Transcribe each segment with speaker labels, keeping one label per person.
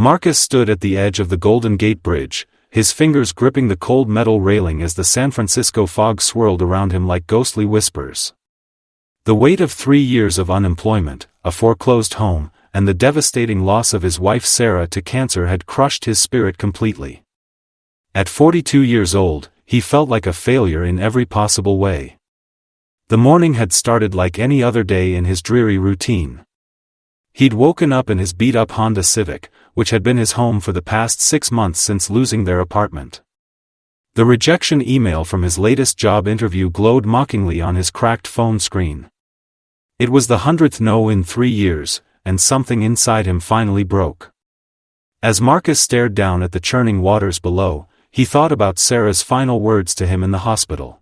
Speaker 1: Marcus stood at the edge of the Golden Gate Bridge, his fingers gripping the cold metal railing as the San Francisco fog swirled around him like ghostly whispers. The weight of 3 years of unemployment, a foreclosed home, and the devastating loss of his wife Sarah to cancer had crushed his spirit completely. At 42 years old, he felt like a failure in every possible way. The morning had started like any other day in his dreary routine. He'd woken up in his beat-up Honda Civic, which had been his home for the past 6 months since losing their apartment. The rejection email from his latest job interview glowed mockingly on his cracked phone screen. It was the 100th no in 3 years, and something inside him finally broke. As Marcus stared down at the churning waters below, he thought about Sarah's final words to him in the hospital.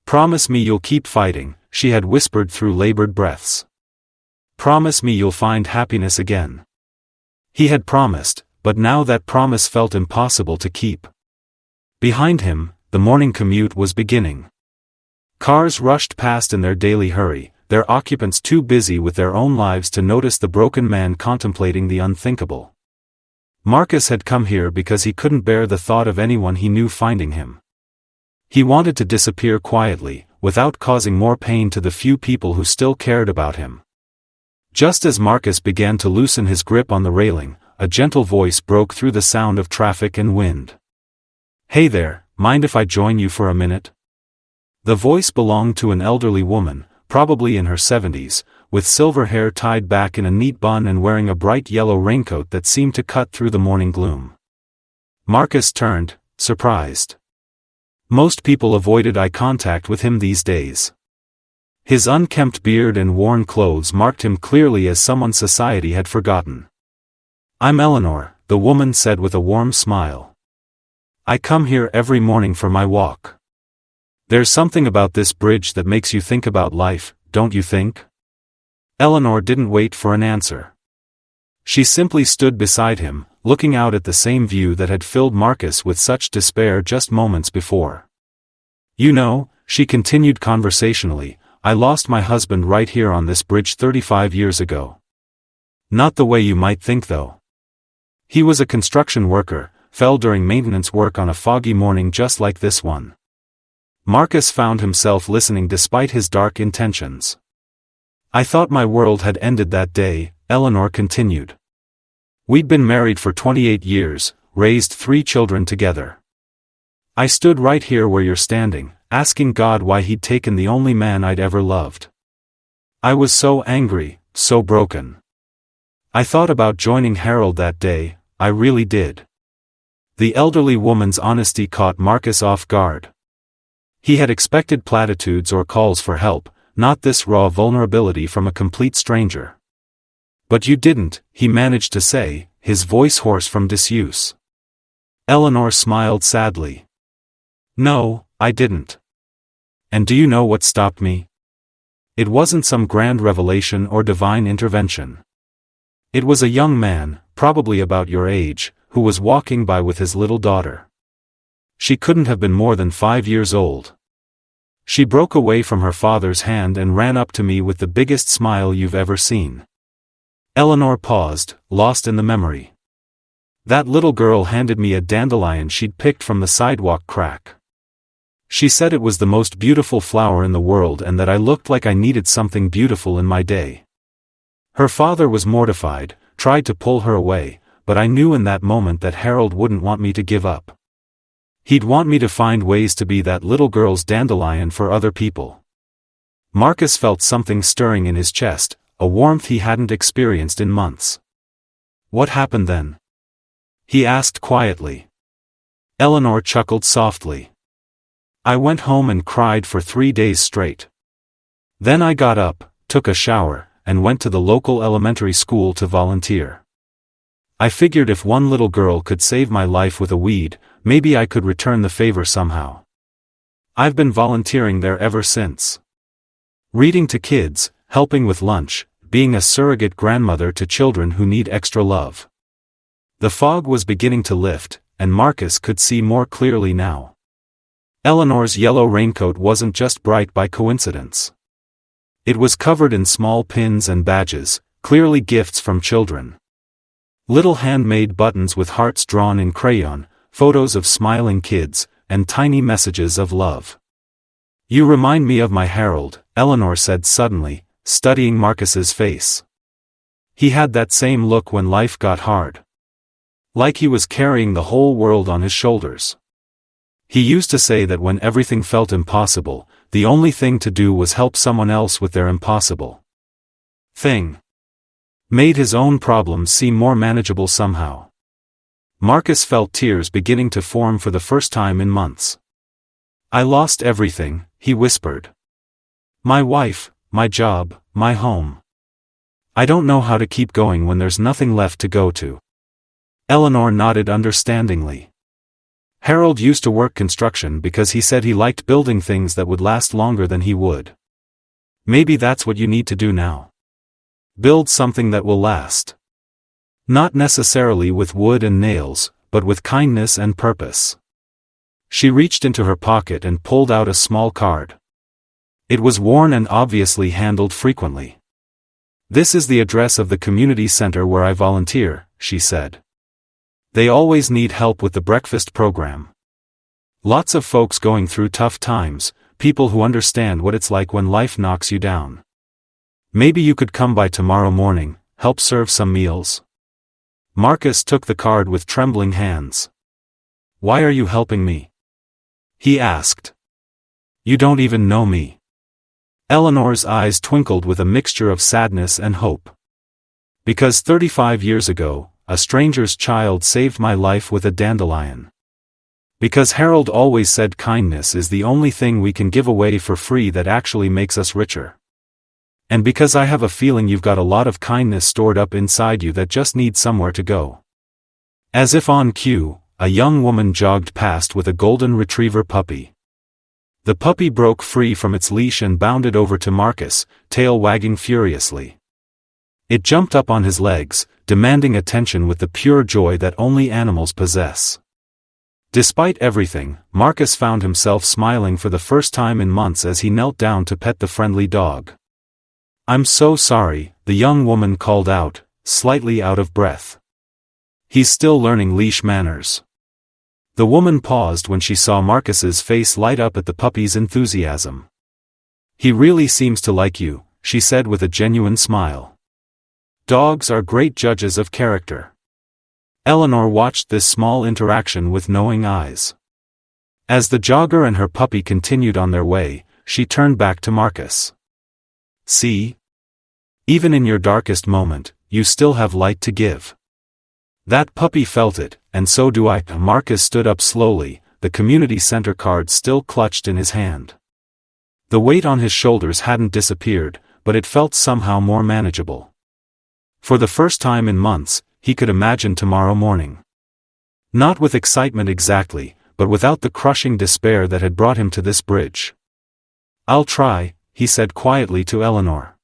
Speaker 1: "Promise me you'll keep fighting," she had whispered through labored breaths. "Promise me you'll find happiness again." He had promised, but now that promise felt impossible to keep. Behind him, the morning commute was beginning. Cars rushed past in their daily hurry, their occupants too busy with their own lives to notice the broken man contemplating the unthinkable. Marcus had come here because he couldn't bear the thought of anyone he knew finding him. He wanted to disappear quietly, without causing more pain to the few people who still cared about him. Just as Marcus began to loosen his grip on the railing, a gentle voice broke through the sound of traffic and wind. "Hey there, mind if I join you for a minute?" The voice belonged to an elderly woman, probably in her 70s, with silver hair tied back in a neat bun and wearing a bright yellow raincoat that seemed to cut through the morning gloom. Marcus turned, surprised. Most people avoided eye contact with him these days. His unkempt beard and worn clothes marked him clearly as someone society had forgotten. "I'm Eleanor," the woman said with a warm smile. "I come here every morning for my walk. There's something about this bridge that makes you think about life, don't you think?" Eleanor didn't wait for an answer. She simply stood beside him, looking out at the same view that had filled Marcus with such despair just moments before. "You know," she continued conversationally, "I lost my husband right here on this bridge 35 years ago. Not the way you might think though. He was a construction worker, fell during maintenance work on a foggy morning just like this one." Marcus found himself listening despite his dark intentions. "I thought my world had ended that day," Eleanor continued. "We'd been married for 28 years, raised 3 children together. I stood right here where you're standing, asking God why he'd taken the only man I'd ever loved. I was so angry, so broken. I thought about joining Harold that day, I really did." The elderly woman's honesty caught Marcus off guard. He had expected platitudes or calls for help, not this raw vulnerability from a complete stranger. "But you didn't," he managed to say, his voice hoarse from disuse. Eleanor smiled sadly. "No, I didn't. And do you know what stopped me? It wasn't some grand revelation or divine intervention. It was a young man, probably about your age, who was walking by with his little daughter. She couldn't have been more than 5 years old. She broke away from her father's hand and ran up to me with the biggest smile you've ever seen." Eleanor paused, lost in the memory. "That little girl handed me a dandelion she'd picked from the sidewalk crack. She said it was the most beautiful flower in the world and that I looked like I needed something beautiful in my day. Her father was mortified, tried to pull her away, but I knew in that moment that Harold wouldn't want me to give up. He'd want me to find ways to be that little girl's dandelion for other people." Marcus felt something stirring in his chest, a warmth he hadn't experienced in months. "What happened then?" he asked quietly. Eleanor chuckled softly. "I went home and cried for 3 days straight. Then I got up, took a shower, and went to the local elementary school to volunteer. I figured if one little girl could save my life with a weed, maybe I could return the favor somehow. I've been volunteering there ever since. Reading to kids, helping with lunch, being a surrogate grandmother to children who need extra love." The fog was beginning to lift, and Marcus could see more clearly now. Eleanor's yellow raincoat wasn't just bright by coincidence. It was covered in small pins and badges, clearly gifts from children. Little handmade buttons with hearts drawn in crayon, photos of smiling kids, and tiny messages of love. "You remind me of my Harold," Eleanor said suddenly, studying Marcus's face. He had that same look when life got hard. Like he was carrying the whole world on his shoulders. He used to say that when everything felt impossible, the only thing to do was help someone else with their impossible thing. Made his own problems seem more manageable somehow. Marcus felt tears beginning to form for the first time in months. "I lost everything," he whispered. "My wife, my job, my home. I don't know how to keep going when there's nothing left to go to." Eleanor nodded understandingly. Harold used to work construction because he said he liked building things that would last longer than he would. Maybe that's what you need to do now. Build something that will last. Not necessarily with wood and nails, but with kindness and purpose. She reached into her pocket and pulled out a small card. It was worn and obviously handled frequently. "This is the address of the community center where I volunteer," she said. "They always need help with the breakfast program. Lots of folks going through tough times, people who understand what it's like when life knocks you down. Maybe you could come by tomorrow morning, help serve some meals." Marcus took the card with trembling hands. "Why are you helping me?" he asked. "You don't even know me." Eleanor's eyes twinkled with a mixture of sadness and hope. "Because 35 years ago, a stranger's child saved my life with a dandelion. Because Harold always said kindness is the only thing we can give away for free that actually makes us richer. And because I have a feeling you've got a lot of kindness stored up inside you that just needs somewhere to go." As if on cue, a young woman jogged past with a golden retriever puppy. The puppy broke free from its leash and bounded over to Marcus, tail wagging furiously. It jumped up on his legs, demanding attention with the pure joy that only animals possess. Despite everything, Marcus found himself smiling for the first time in months as he knelt down to pet the friendly dog. "I'm so sorry," the young woman called out, slightly out of breath. "He's still learning leash manners." The woman paused when she saw Marcus's face light up at the puppy's enthusiasm. "He really seems to like you," she said with a genuine smile. "Dogs are great judges of character." Eleanor watched this small interaction with knowing eyes. As the jogger and her puppy continued on their way, she turned back to Marcus. "See? Even in your darkest moment, you still have light to give." That puppy felt it, and so do I. Marcus stood up slowly, the community center card still clutched in his hand. The weight on his shoulders hadn't disappeared, but it felt somehow more manageable. For the first time in months, he could imagine tomorrow morning. Not with excitement exactly, but without the crushing despair that had brought him to this bridge. "I'll try," he said quietly to Eleanor.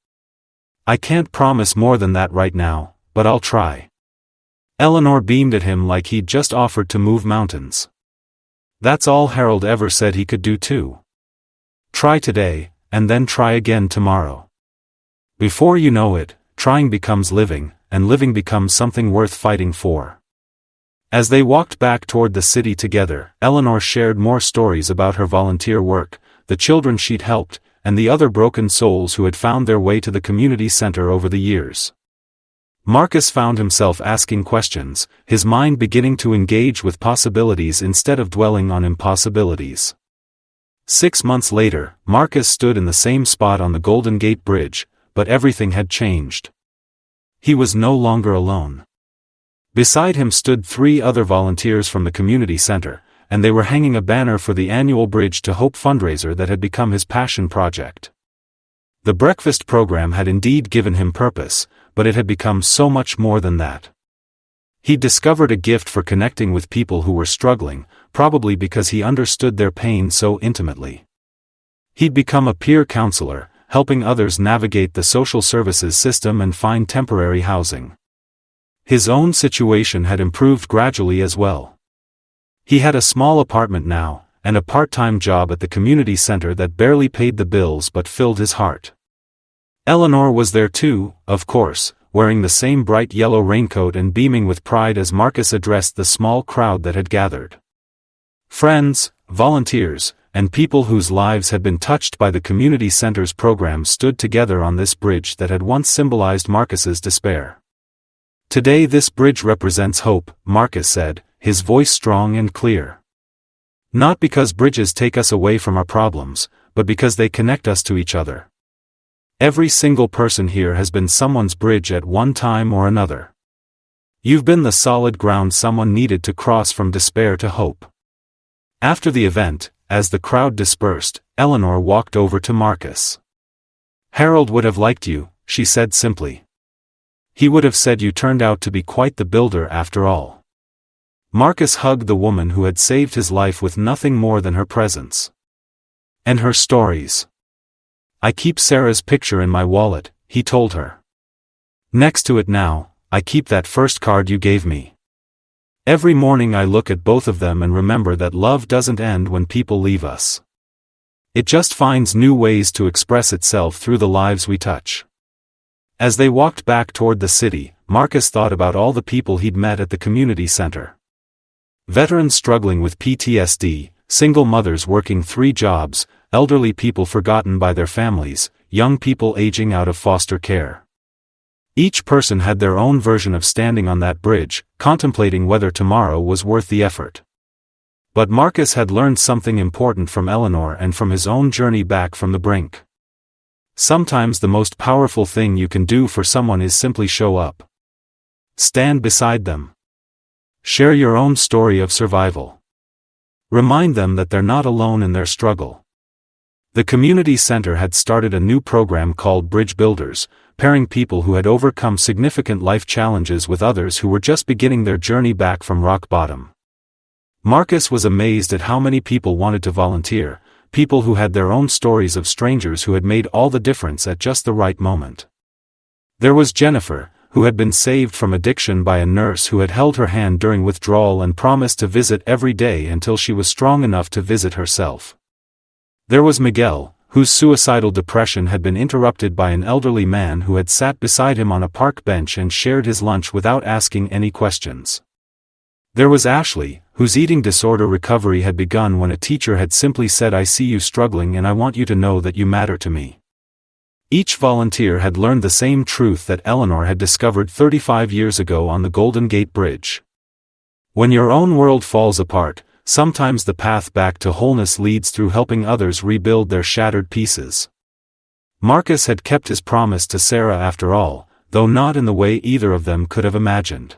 Speaker 1: "I can't promise more than that right now, but I'll try." Eleanor beamed at him like he'd just offered to move mountains. That's all Harold ever said he could do too. Try today, and then try again tomorrow. Before you know it, trying becomes living, and living becomes something worth fighting for. As they walked back toward the city together, Eleanor shared more stories about her volunteer work, the children she'd helped, and the other broken souls who had found their way to the community center over the years. Marcus found himself asking questions, his mind beginning to engage with possibilities instead of dwelling on impossibilities. 6 months later, Marcus stood in the same spot on the Golden Gate Bridge, but everything had changed. He was no longer alone. Beside him stood 3 other volunteers from the community center, and they were hanging a banner for the annual Bridge to Hope fundraiser that had become his passion project. The breakfast program had indeed given him purpose, but it had become so much more than that. He discovered a gift for connecting with people who were struggling, probably because he understood their pain so intimately. He'd become a peer counselor, helping others navigate the social services system and find temporary housing. His own situation had improved gradually as well. He had a small apartment now, and a part-time job at the community center that barely paid the bills but filled his heart. Eleanor was there too, of course, wearing the same bright yellow raincoat and beaming with pride as Marcus addressed the small crowd that had gathered. Friends, volunteers, and people whose lives had been touched by the community center's program stood together on this bridge that had once symbolized Marcus's despair. Today this bridge represents hope, Marcus said, his voice strong and clear. Not because bridges take us away from our problems, but because they connect us to each other. Every single person here has been someone's bridge at one time or another. You've been the solid ground someone needed to cross from despair to hope. After the event, as the crowd dispersed, Eleanor walked over to Marcus. "Harold would have liked you," she said simply. "He would have said you turned out to be quite the builder after all." Marcus hugged the woman who had saved his life with nothing more than her presence. "And her stories. I keep Sarah's picture in my wallet," he told her. "Next to it now, I keep that first card you gave me. Every morning I look at both of them and remember that love doesn't end when people leave us. It just finds new ways to express itself through the lives we touch." As they walked back toward the city, Marcus thought about all the people he'd met at the community center. Veterans struggling with PTSD, single mothers working 3 jobs, elderly people forgotten by their families, young people aging out of foster care. Each person had their own version of standing on that bridge, contemplating whether tomorrow was worth the effort. But Marcus had learned something important from Eleanor and from his own journey back from the brink. Sometimes the most powerful thing you can do for someone is simply show up. Stand beside them. Share your own story of survival. Remind them that they're not alone in their struggle. The community center had started a new program called Bridge Builders, pairing people who had overcome significant life challenges with others who were just beginning their journey back from rock bottom. Marcus was amazed at how many people wanted to volunteer, people who had their own stories of strangers who had made all the difference at just the right moment. There was Jennifer, who had been saved from addiction by a nurse who had held her hand during withdrawal and promised to visit every day until she was strong enough to visit herself. There was Miguel, whose suicidal depression had been interrupted by an elderly man who had sat beside him on a park bench and shared his lunch without asking any questions. There was Ashley, whose eating disorder recovery had begun when a teacher had simply said, "I see you struggling and I want you to know that you matter to me." Each volunteer had learned the same truth that Eleanor had discovered 35 years ago on the Golden Gate Bridge. When your own world falls apart, sometimes the path back to wholeness leads through helping others rebuild their shattered pieces. Marcus had kept his promise to Sarah after all, though not in the way either of them could have imagined.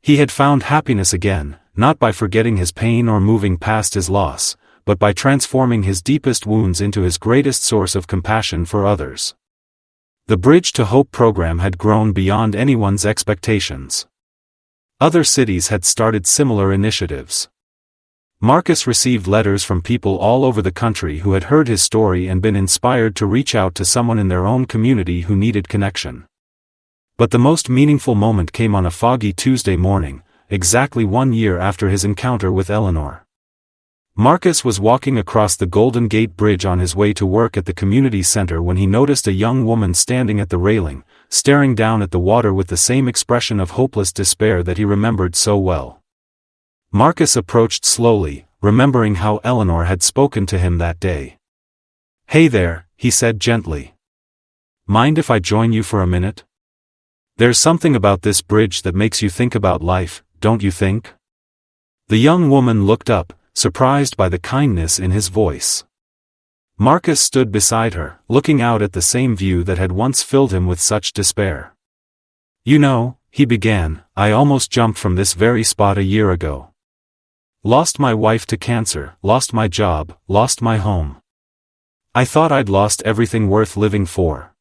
Speaker 1: He had found happiness again, not by forgetting his pain or moving past his loss, but by transforming his deepest wounds into his greatest source of compassion for others. The Bridge to Hope program had grown beyond anyone's expectations. Other cities had started similar initiatives. Marcus received letters from people all over the country who had heard his story and been inspired to reach out to someone in their own community who needed connection. But the most meaningful moment came on a foggy Tuesday morning, exactly 1 year after his encounter with Eleanor. Marcus was walking across the Golden Gate Bridge on his way to work at the community center when he noticed a young woman standing at the railing, staring down at the water with the same expression of hopeless despair that he remembered so well. Marcus approached slowly, remembering how Eleanor had spoken to him that day. "Hey there," he said gently. "Mind if I join you for a minute? There's something about this bridge that makes you think about life, don't you think?" The young woman looked up, surprised by the kindness in his voice. Marcus stood beside her, looking out at the same view that had once filled him with such despair. "You know," he began, "I almost jumped from this very spot a year ago. Lost my wife to cancer, lost my job, lost my home. I thought I'd lost everything worth living for."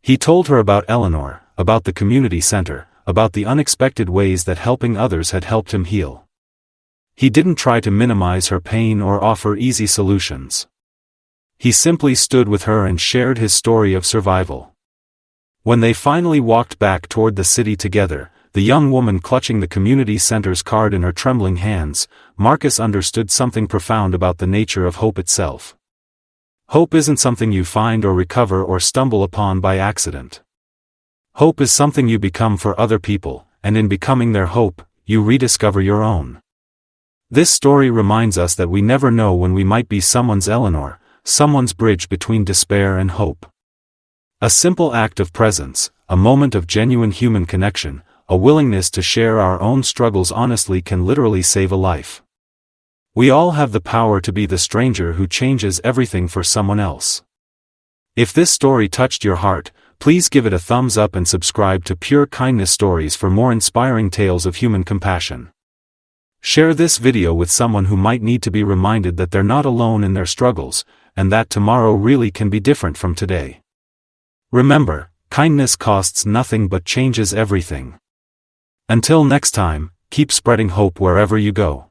Speaker 1: He told her about Eleanor, about the community center, about the unexpected ways that helping others had helped him heal. He didn't try to minimize her pain or offer easy solutions. He simply stood with her and shared his story of survival. When they finally walked back toward the city together, the young woman clutching the community center's card in her trembling hands, Marcus understood something profound about the nature of hope itself. Hope isn't something you find or recover or stumble upon by accident. Hope is something you become for other people, and in becoming their hope, you rediscover your own. This story reminds us that we never know when we might be someone's Eleanor, someone's bridge between despair and hope. A simple act of presence, a moment of genuine human connection, a willingness to share our own struggles honestly can literally save a life. We all have the power to be the stranger who changes everything for someone else. If this story touched your heart, please give it a thumbs up and subscribe to Pure Kindness Stories for more inspiring tales of human compassion. Share this video with someone who might need to be reminded that they're not alone in their struggles, and that tomorrow really can be different from today. Remember, kindness costs nothing but changes everything. Until next time, keep spreading hope wherever you go.